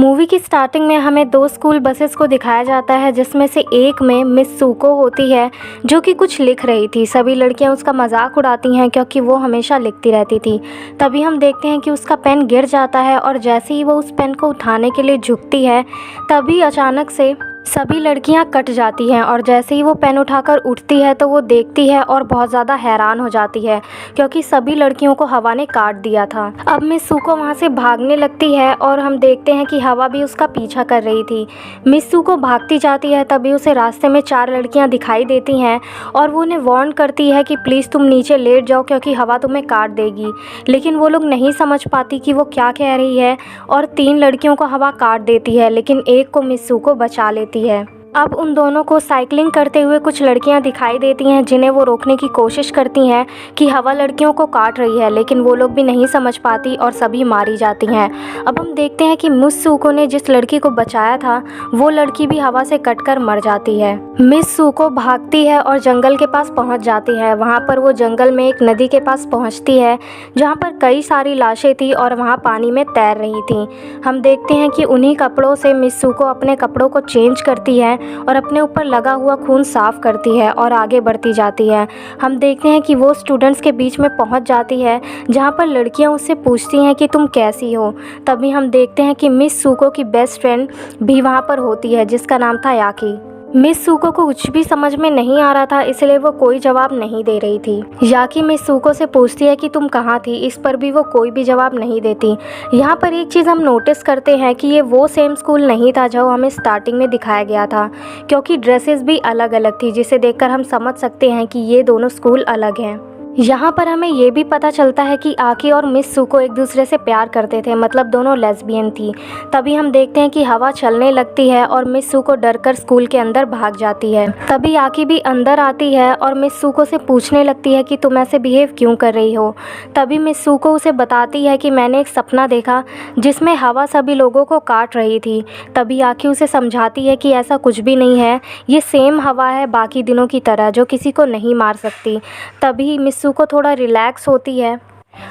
Movie की starting में हमें दो स्कूल बसेस को दिखाया जाता है, जिसमें से एक में मिस सुको होती है जो कि कुछ लिख रही थी। सभी लड़कियां उसका मजाक उड़ाती हैं क्योंकि वो हमेशा लिखती रहती थी। तभी हम देखते हैं कि उसका पेन गिर जाता है और जैसे ही वो उस पेन को उठाने के लिए झुकती है तभी अचानक से सभी लड़कियां कट जाती हैं और जैसे ही वो पेन उठाकर उठती है तो वो देखती है और बहुत ज़्यादा हैरान हो जाती है क्योंकि सभी लड़कियों को हवा ने काट दिया था। अब मिस सुको वहाँ से भागने लगती है और हम देखते हैं कि हवा भी उसका पीछा कर रही थी। मिस सुको भागती जाती है, तभी उसे रास्ते में 4 लड़कियाँ दिखाई देती हैं और वो उन्हें वार्न करती है कि प्लीज़ तुम नीचे लेट जाओ क्योंकि हवा तुम्हें काट देगी। लेकिन वो लोग नहीं समझ पाती कि वो क्या कह रही है और 3 लड़कियों को हवा काट देती है, लेकिन एक को मिस सुको बचा लेती है। अब उन दोनों को साइकिलिंग करते हुए कुछ लड़कियां दिखाई देती हैं जिन्हें वो रोकने की कोशिश करती हैं कि हवा लड़कियों को काट रही है, लेकिन वो लोग भी नहीं समझ पाती और सभी मारी जाती हैं। अब हम देखते हैं कि मिस सुको ने जिस लड़की को बचाया था वो लड़की भी हवा से कटकर मर जाती है। मिस सुको भागती है और जंगल के पास पहुंच जाती है। वहां पर वो जंगल में एक नदी के पास पहुंचती है जहां पर कई सारी लाशें थी और वहां पानी में तैर रही थी। हम देखते हैं कि उन्हीं कपड़ों से मिस सुको अपने कपड़ों को चेंज करती है और अपने ऊपर लगा हुआ खून साफ करती है और आगे बढ़ती जाती है। हम देखते हैं कि वो स्टूडेंट्स के बीच में पहुंच जाती है जहां पर लड़कियां उससे पूछती हैं कि तुम कैसी हो। तभी हम देखते हैं कि मिस सुको की बेस्ट फ्रेंड भी वहां पर होती है जिसका नाम था याकी। मिस सुको को कुछ भी समझ में नहीं आ रहा था, इसलिए वो कोई जवाब नहीं दे रही थी। याकी मिस सुको से पूछती है कि तुम कहाँ थी, इस पर भी वो कोई भी जवाब नहीं देती। यहाँ पर एक चीज़ हम नोटिस करते हैं कि ये वो सेम स्कूल नहीं था जो हमें स्टार्टिंग में दिखाया गया था, क्योंकि ड्रेसेस भी अलग अलग थी, जिसे देखकर हम समझ सकते हैं कि ये दोनों स्कूल अलग हैं। यहाँ पर हमें ये भी पता चलता है कि आकी और मिस सुको एक दूसरे से प्यार करते थे, मतलब दोनों लेस्बियन थी। तभी हम देखते हैं कि हवा चलने लगती है और मिस सुको डरकर स्कूल के अंदर भाग जाती है। तभी आकी भी अंदर आती है और मिस सुको से पूछने लगती है कि तुम ऐसे बिहेव क्यों कर रही हो। तभी मिस सुको उसे बताती है कि मैंने एक सपना देखा जिसमें हवा सभी लोगों को काट रही थी। तभी आकी उसे समझाती है कि ऐसा कुछ भी नहीं है, ये सेम हवा है बाकी दिनों की तरह जो किसी को नहीं मार सकती। तभी मिस सुको थोड़ा रिलैक्स होती है।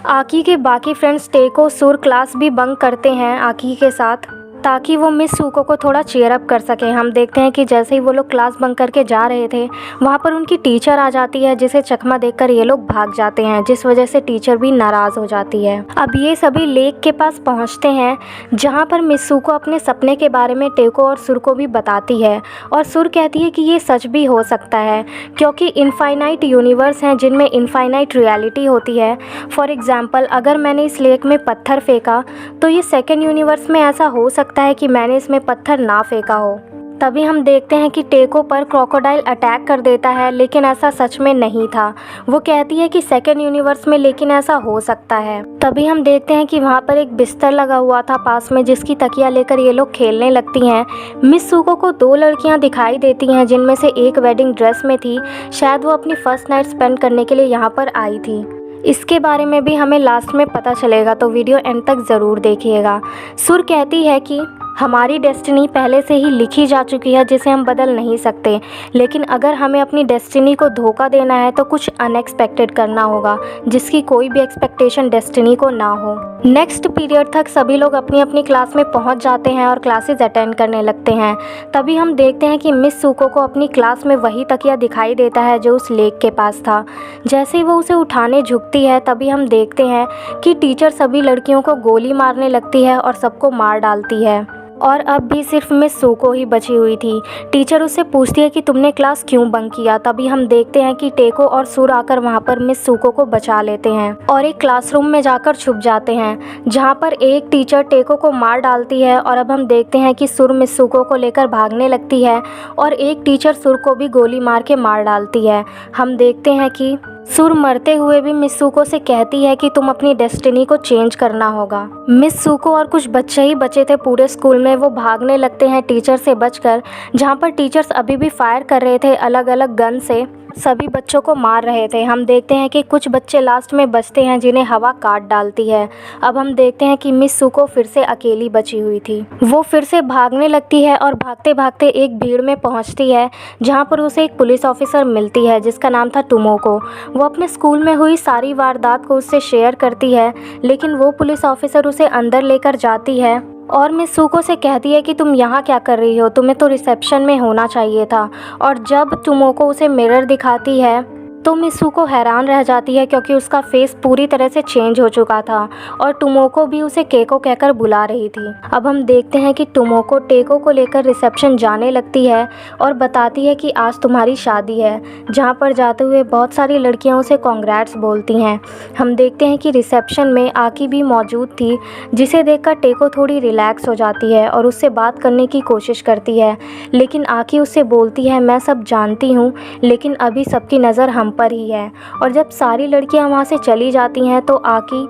आकी के बाकी फ्रेंड्स टेको सुर क्लास भी बंक करते हैं आकी के साथ ताकि वो मिस सुको को थोड़ा चीयर अप कर सकें। हम देखते हैं कि जैसे ही वो लोग क्लास बंक करके जा रहे थे वहाँ पर उनकी टीचर आ जाती है, जिसे चकमा देखकर ये लोग भाग जाते हैं, जिस वजह से टीचर भी नाराज़ हो जाती है। अब ये सभी लेक के पास पहुँचते हैं जहाँ पर मिस सुको अपने सपने के बारे में टेको और सुर को भी बताती है और सुर कहती है कि ये सच भी हो सकता है क्योंकि इनफाइनाइट यूनिवर्स हैं जिनमें इनफाइनाइट रियलिटी होती है। फॉर एग्ज़ाम्पल, अगर मैंने इस लेक में पत्थर फेंका तो ये सेकेंड यूनिवर्स में ऐसा हो सकता है कि मैंने इसमें पत्थर ना फेंका हो। तभी हम देखते हैं कि टेको पर क्रोकोडाइल अटैक कर देता है, लेकिन ऐसा सच में नहीं था। वो कहती है कि सेकेंड यूनिवर्स में लेकिन ऐसा हो सकता है। तभी हम देखते हैं कि वहाँ पर एक बिस्तर लगा हुआ था पास में, जिसकी तकिया लेकर ये लोग खेलने लगती हैं। मिस सुको को 2 लड़कियाँ दिखाई देती हैं जिनमें से एक वेडिंग ड्रेस में थी, शायद वो अपनी फर्स्ट नाइट स्पेंड करने के लिए यहाँ पर आई थी। इसके बारे में भी हमें लास्ट में पता चलेगा, तो वीडियो एंड तक ज़रूर देखिएगा। सुर कहती है कि हमारी डेस्टिनी पहले से ही लिखी जा चुकी है जिसे हम बदल नहीं सकते, लेकिन अगर हमें अपनी डेस्टिनी को धोखा देना है तो कुछ अनएक्सपेक्टेड करना होगा जिसकी कोई भी एक्सपेक्टेशन डेस्टिनी को ना हो। नेक्स्ट पीरियड तक सभी लोग अपनी अपनी क्लास में पहुंच जाते हैं और क्लासेस अटेंड करने लगते हैं। तभी हम देखते हैं कि मिस सुको को अपनी क्लास में वही तकिया दिखाई देता है जो उस लेक के पास था। जैसे ही वो उसे उठाने झुकती है तभी हम देखते हैं कि टीचर सभी लड़कियों को गोली मारने लगती है और सबको मार डालती है और अब भी सिर्फ मिस सुको ही बची हुई थी। टीचर उससे पूछती है कि तुमने क्लास क्यों बंक किया। तभी हम देखते हैं कि टेको और सुर आकर वहाँ पर मिस सुको को बचा लेते हैं और एक क्लासरूम में जाकर छुप जाते हैं जहाँ पर एक टीचर टेको को मार डालती है। और अब हम देखते हैं कि सुर मिस सुको को लेकर भागने लगती है और एक टीचर सुर को भी गोली मार के मार डालती है। हम देखते हैं कि सुर मरते हुए भी मिस सुको से कहती है कि तुम अपनी डेस्टिनी को चेंज करना होगा। मिस सुको और कुछ बच्चे ही बचे थे पूरे स्कूल में, वो भागने लगते हैं टीचर से बचकर, जहाँ पर टीचर्स अभी भी फायर कर रहे थे अलग अलग गन से, सभी बच्चों को मार रहे थे। हम देखते हैं कि कुछ बच्चे लास्ट में बचते हैं जिन्हें हवा काट डालती है। अब हम देखते हैं कि मिस सुको फिर से अकेली बची हुई थी। वो फिर से भागने लगती है और भागते भागते एक भीड़ में पहुंचती है जहां पर उसे एक पुलिस ऑफिसर मिलती है जिसका नाम था टुमोको। वो अपने स्कूल में हुई सारी वारदात को उससे शेयर करती है, लेकिन वो पुलिस ऑफिसर उसे अंदर लेकर जाती है और मिस सुको से कहती है कि तुम यहाँ क्या कर रही हो, तुम्हें तो रिसेप्शन में होना चाहिए था। और जब टोमोको उसे मिरर दिखाती है तो मिसुको हैरान रह जाती है क्योंकि उसका फेस पूरी तरह से चेंज हो चुका था और टोमोको भी उसे केको कहकर बुला रही थी। अब हम देखते हैं कि टोमोको टेको को लेकर रिसेप्शन जाने लगती है और बताती है कि आज तुम्हारी शादी है, जहां पर जाते हुए बहुत सारी लड़कियां उसे कॉन्ग्रेट्स बोलती हैं। हम देखते हैं कि रिसेप्शन में आकी भी मौजूद थी, जिसे देखकर टेको थोड़ी रिलैक्स हो जाती है और उससे बात करने की कोशिश करती है, लेकिन आकी उससे बोलती है मैं सब जानती हूँ, लेकिन अभी सबकी नज़र हम पर ही है। और जब सारी लड़कियां वहां से चली जाती हैं तो आकी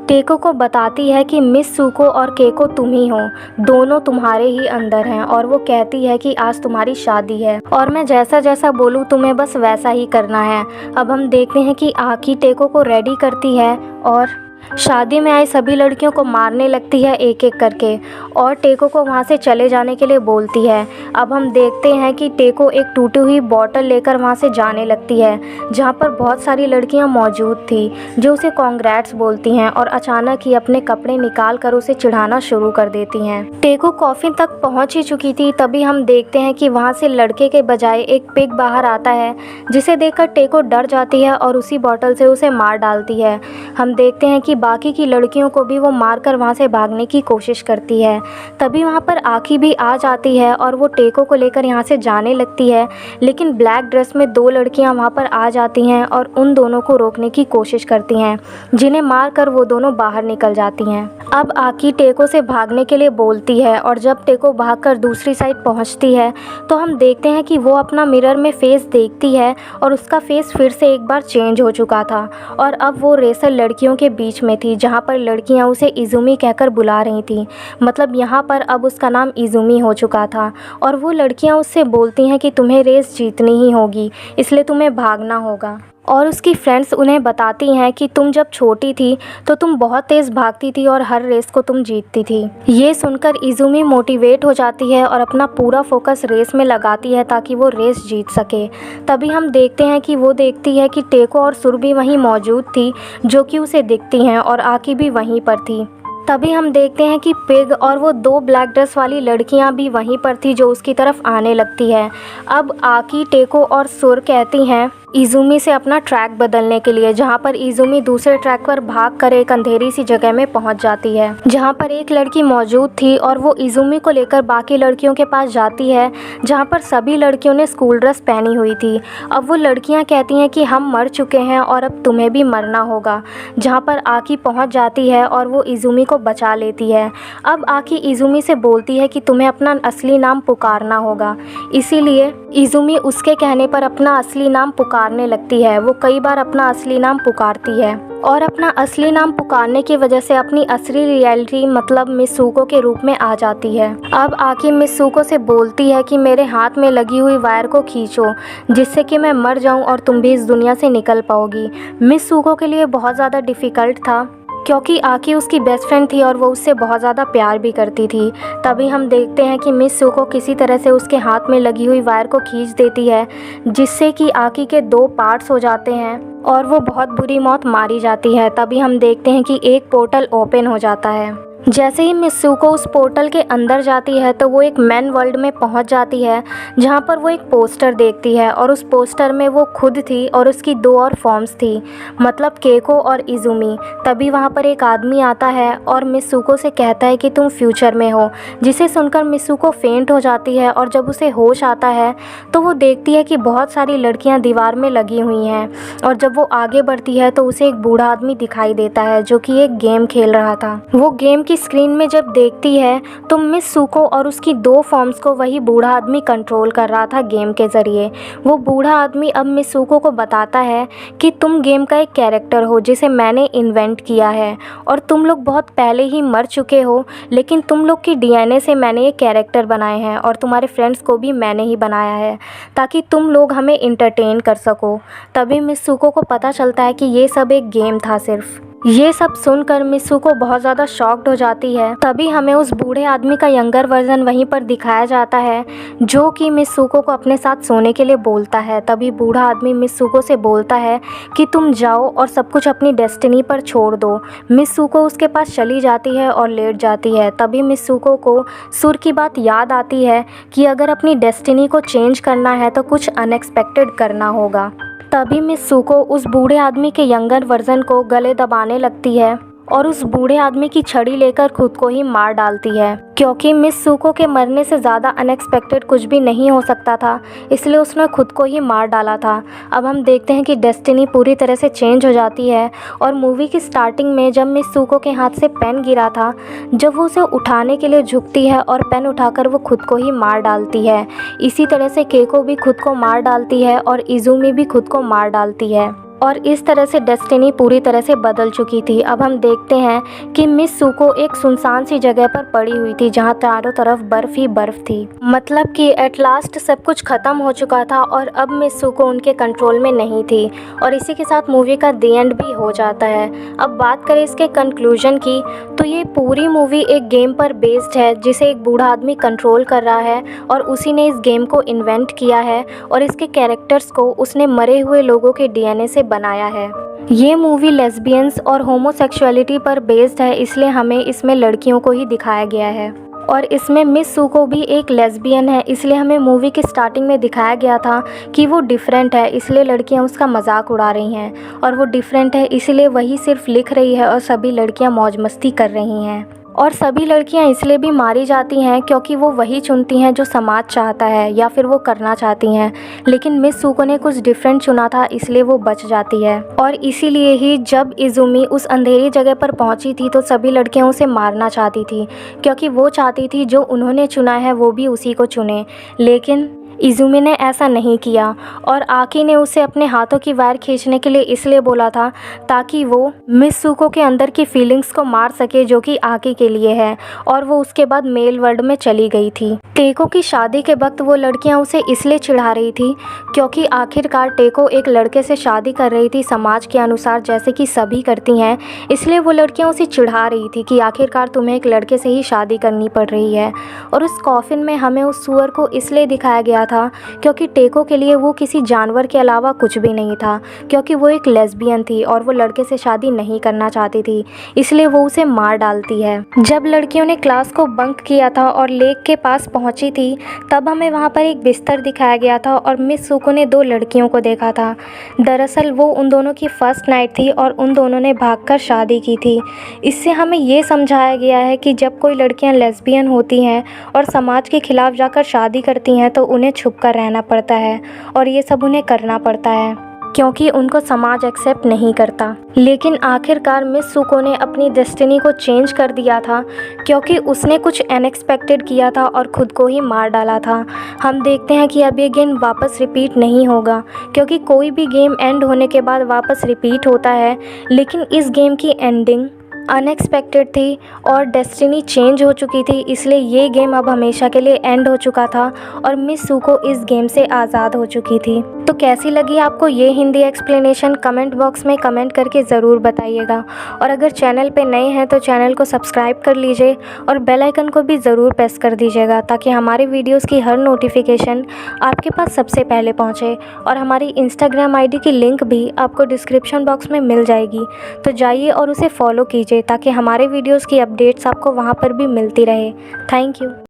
टेको को बताती है कि मिस सुको और केको तुम ही हो, दोनों तुम्हारे ही अंदर हैं। और वो कहती है कि आज तुम्हारी शादी है और मैं जैसा जैसा बोलूँ तुम्हें बस वैसा ही करना है। अब हम देखते हैं कि आकी टेको को रेडी करती है और शादी में आई सभी लड़कियों को मारने लगती है एक एक करके और टेको को वहाँ से चले जाने के लिए बोलती है। अब हम देखते हैं कि टेको एक टूटी हुई बॉटल लेकर वहाँ से जाने लगती है, जहाँ पर बहुत सारी लड़कियाँ मौजूद थी जो उसे कॉन्ग्रेट्स बोलती हैं और अचानक ही अपने कपड़े निकाल कर उसे चिढ़ाना शुरू कर देती हैं। टेको कॉफिन तक पहुँच ही चुकी थी, तभी हम देखते हैं कि वहाँ से लड़के के बजाय एक पिग बाहर आता है, जिसे देखकर टेको डर जाती है और उसी बॉटल से उसे मार डालती है। हम देखते हैं कि बाकी की लड़कियों को भी वो मारकर वहाँ से भागने की कोशिश करती है। तभी वहाँ पर आकी भी आ जाती है और वो टेको को लेकर यहाँ से जाने लगती है, लेकिन ब्लैक ड्रेस में दो लड़कियाँ वहाँ पर आ जाती हैं और उन दोनों को रोकने की कोशिश करती हैं, जिन्हें मारकर वो दोनों बाहर निकल जाती हैं। अब आकी टेको से भागने के लिए बोलती है और जब टेको भागकर दूसरी साइड पहुँचती है तो हम देखते हैं कि वो अपना मिरर में फेस देखती है और उसका फेस फिर से एक बार चेंज हो चुका था और अब वो रेसर लड़कियों के बीच में थी, जहाँ पर लड़कियाँ उसे इज़ुमी कहकर बुला रही थीं। मतलब यहाँ पर अब उसका नाम इज़ुमी हो चुका था और वो लड़कियाँ उससे बोलती हैं कि तुम्हें रेस जीतनी ही होगी, इसलिए तुम्हें भागना होगा। और उसकी फ्रेंड्स उन्हें बताती हैं कि तुम जब छोटी थी तो तुम बहुत तेज़ भागती थी और हर रेस को तुम जीतती थी। ये सुनकर इज़ुमी मोटिवेट हो जाती है और अपना पूरा फोकस रेस में लगाती है ताकि वो रेस जीत सके। तभी हम देखते हैं कि वो देखती है कि टेको और सुर भी वहीं मौजूद थी, जो कि उसे दिखती हैं और आकी भी वहीं पर थी। तभी हम देखते हैं कि पिग और वो दो ब्लैक ड्रेस वाली लड़कियां भी वहीं पर थी, जो उसकी तरफ आने लगती है। अब आकी, टेको और सुर कहती हैं इज़ुमी से अपना ट्रैक बदलने के लिए, जहाँ पर इज़ुमी दूसरे ट्रैक पर भागकर एक अंधेरी सी जगह में पहुँच जाती है, जहाँ पर एक लड़की मौजूद थी और वो इज़ुमी को लेकर बाकी लड़कियों के पास जाती है, जहाँ पर सभी लड़कियों ने स्कूल ड्रेस पहनी हुई थी। अब वो लड़कियाँ कहती हैं कि हम मर चुके हैं और अब तुम्हें भी मरना होगा, जहाँ पर आकी पहुँच जाती है और वो इज़ुमी को बचा लेती है। अब आकी इज़ुमी से बोलती है कि तुम्हें अपना असली नाम पुकारना होगा, इसीलिए इज़ुमी उसके कहने पर अपना असली नाम पुकारने लगती है। वो कई बार अपना असली नाम पुकारती है और अपना असली नाम पुकारने की वजह से अपनी असली रियलिटी मतलब मिसुको के रूप में आ जाती है। अब आकी मिसुको से बोलती है कि मेरे हाथ में लगी हुई वायर को खींचो, जिससे कि मैं मर जाऊं और तुम भी इस दुनिया से निकल पाओगी। मिसुको के लिए बहुत ज़्यादा डिफ़िकल्ट था क्योंकि आकी उसकी बेस्ट फ्रेंड थी और वो उससे बहुत ज़्यादा प्यार भी करती थी। तभी हम देखते हैं कि मिस सुको किसी तरह से उसके हाथ में लगी हुई वायर को खींच देती है, जिससे कि आकी के दो पार्ट्स हो जाते हैं और वो बहुत बुरी मौत मारी जाती है। तभी हम देखते हैं कि एक पोर्टल ओपन हो जाता है। जैसे ही मिसुको उस पोर्टल के अंदर जाती है तो वो एक मैन वर्ल्ड में पहुंच जाती है, जहां पर वो एक पोस्टर देखती है और उस पोस्टर में वो खुद थी और उसकी दो और फॉर्म्स थी, मतलब केको और इज़ुमी। तभी वहां पर एक आदमी आता है और मिसुको से कहता है कि तुम फ्यूचर में हो, जिसे सुनकर मिसुको फेंट हो जाती है और जब उसे होश आता है तो वो देखती है कि बहुत सारी लड़कियाँ दीवार में लगी हुई हैं और जब वो आगे बढ़ती है तो उसे एक बूढ़ा आदमी दिखाई देता है जो कि एक गेम खेल रहा था। वो गेम की स्क्रीन में जब देखती है तो मिस सुको और उसकी दो फॉर्म्स को वही बूढ़ा आदमी कंट्रोल कर रहा था गेम के ज़रिए। वो बूढ़ा आदमी अब मिस सुको को बताता है कि तुम गेम का एक कैरेक्टर हो जिसे मैंने इन्वेंट किया है और तुम लोग बहुत पहले ही मर चुके हो, लेकिन तुम लोग की डीएनए से मैंने ये कैरेक्टर बनाए हैं और तुम्हारे फ्रेंड्स को भी मैंने ही बनाया है ताकि तुम लोग हमें इंटरटेन कर सको। तभी मिस सुको को पता चलता है कि ये सब एक गेम था सिर्फ। ये सब सुनकर मित्सुको बहुत ज़्यादा शॉक्ड हो जाती है। तभी हमें उस बूढ़े आदमी का यंगर वर्जन वहीं पर दिखाया जाता है जो कि मित्सुको को अपने साथ सोने के लिए बोलता है। तभी बूढ़ा आदमी मित्सुको से बोलता है कि तुम जाओ और सब कुछ अपनी डेस्टिनी पर छोड़ दो। मित्सुको उसके पास चली जाती है और लेट जाती है। तभी मित्सुको को सुर की बात याद आती है कि अगर अपनी डेस्टिनी को चेंज करना है तो कुछ अनएक्सपेक्टेड करना होगा। तभी मित्सुको उस बूढ़े आदमी के यंगर वर्जन को गले दबाने लगती है और उस बूढ़े आदमी की छड़ी लेकर खुद को ही मार डालती है, क्योंकि मित्सुको के मरने से ज़्यादा अनएक्सपेक्टेड कुछ भी नहीं हो सकता था, इसलिए उसने खुद को ही मार डाला था। अब हम देखते हैं कि डेस्टिनी पूरी तरह से चेंज हो जाती है और मूवी की स्टार्टिंग में जब मित्सुको के हाथ से पेन गिरा था, जब वो उसे उठाने के लिए झुकती है और पेन उठाकर वो खुद को ही मार डालती है। इसी तरह से केको भी खुद को मार डालती है और इज़ुमी भी खुद को मार डालती है और इस तरह से डेस्टिनी पूरी तरह से बदल चुकी थी। अब हम देखते हैं कि मित्सुको एक सुनसान सी जगह पर पड़ी हुई थी जहां चारों तरफ बर्फ ही बर्फ थी। मतलब कि एट लास्ट सब कुछ ख़त्म हो चुका था और अब मित्सुको उनके कंट्रोल में नहीं थी और इसी के साथ मूवी का द एंड भी हो जाता है। अब बात करें इसके कंक्लूजन की, तो ये पूरी मूवी एक गेम पर बेस्ड है जिसे एक बूढ़ा आदमी कंट्रोल कर रहा है और उसी ने इस गेम को इन्वेंट किया है और इसके कैरेक्टर्स को उसने मरे हुए लोगों के डीएनए से बनाया है। ये मूवी लेस्बियंस और होमोसेक्सुअलिटी पर बेस्ड है, इसलिए हमें इसमें लड़कियों को ही दिखाया गया है और इसमें मित्सुको भी एक लेस्बियन है, इसलिए हमें मूवी की स्टार्टिंग में दिखाया गया था कि वो डिफरेंट है, इसलिए लड़कियां उसका मजाक उड़ा रही हैं और वो डिफरेंट है इसलिए वही सिर्फ लिख रही है और सभी लड़कियां मौज मस्ती कर रही हैं। और सभी लड़कियां इसलिए भी मारी जाती हैं क्योंकि वो वही चुनती हैं जो समाज चाहता है या फिर वो करना चाहती हैं, लेकिन मित्सुको ने कुछ डिफरेंट चुना था इसलिए वो बच जाती है। और इसीलिए ही जब इज़ुमी उस अंधेरी जगह पर पहुंची थी तो सभी लड़कियां उसे मारना चाहती थी, क्योंकि वो चाहती थी जो उन्होंने चुना है वो भी उसी को चुने, लेकिन इज़ुमी ने ऐसा नहीं किया और आकी ने उसे अपने हाथों की वायर खींचने के लिए इसलिए बोला था ताकि वो मित्सुको के अंदर की फीलिंग्स को मार सके जो कि आकी के लिए है, और वो उसके बाद मेल वर्ल्ड में चली गई थी। टेको की शादी के वक्त वो लड़कियां उसे इसलिए चिढ़ा रही थी क्योंकि आखिरकार टेको एक लड़के से शादी कर रही थी समाज के अनुसार, जैसे कि सभी करती हैं, इसलिए वो लड़कियां उसे चिढ़ा रही थी कि आखिरकार तुम्हें एक लड़के से ही शादी करनी पड़ रही है। और उस कॉफिन में हमें उस सुअर को इसलिए दिखाया गया था क्योंकि टेको के लिए वो किसी जानवर के अलावा कुछ भी नहीं था, क्योंकि वो एक लेस्बियन थी और वो लड़के से शादी नहीं करना चाहती थी, इसलिए वो उसे मार डालती है। जब लड़कियों ने क्लास को बंक किया था और लेक के पास पहुंची थी तब हमें वहां पर एक बिस्तर दिखाया गया था और मित्सुको ने 2 लड़कियों को देखा था। दरअसल वो उन दोनों की फर्स्ट नाइट थी और उन दोनों ने भागकर शादी की थी। इससे हमें ये समझाया गया है कि जब कोई लड़कियां लेस्बियन होती हैं और समाज के खिलाफ जाकर शादी करती हैं तो उन्हें छुप कर रहना पड़ता है और ये सब उन्हें करना पड़ता है क्योंकि उनको समाज एक्सेप्ट नहीं करता। लेकिन आखिरकार मित्सुको ने अपनी डेस्टिनी को चेंज कर दिया था क्योंकि उसने कुछ अनएक्सपेक्टेड किया था और ख़ुद को ही मार डाला था। हम देखते हैं कि अब ये गेम वापस रिपीट नहीं होगा, क्योंकि कोई भी गेम एंड होने के बाद वापस रिपीट होता है, लेकिन इस गेम की एंडिंग अनएक्सपेक्टेड थी और डेस्टिनी चेंज हो चुकी थी, इसलिए ये गेम अब हमेशा के लिए एंड हो चुका था और मित्सुको इस गेम से आज़ाद हो चुकी थी। तो कैसी लगी आपको ये हिंदी एक्सप्लेनेशन, कमेंट बॉक्स में कमेंट करके ज़रूर बताइएगा। और अगर चैनल पे नए हैं तो चैनल को सब्सक्राइब कर लीजिए और बेल आइकन को भी ज़रूर प्रेस कर दीजिएगा ताकि हमारे वीडियोस की हर नोटिफिकेशन आपके पास सबसे पहले पहुंचे। और हमारी इंस्टाग्राम आईडी की लिंक भी आपको डिस्क्रिप्शन बॉक्स में मिल जाएगी, तो जाइए और उसे फॉलो कीजिए ताकि हमारे वीडियोस की अपडेट्स आपको वहाँ पर भी मिलती रहे। Thank you.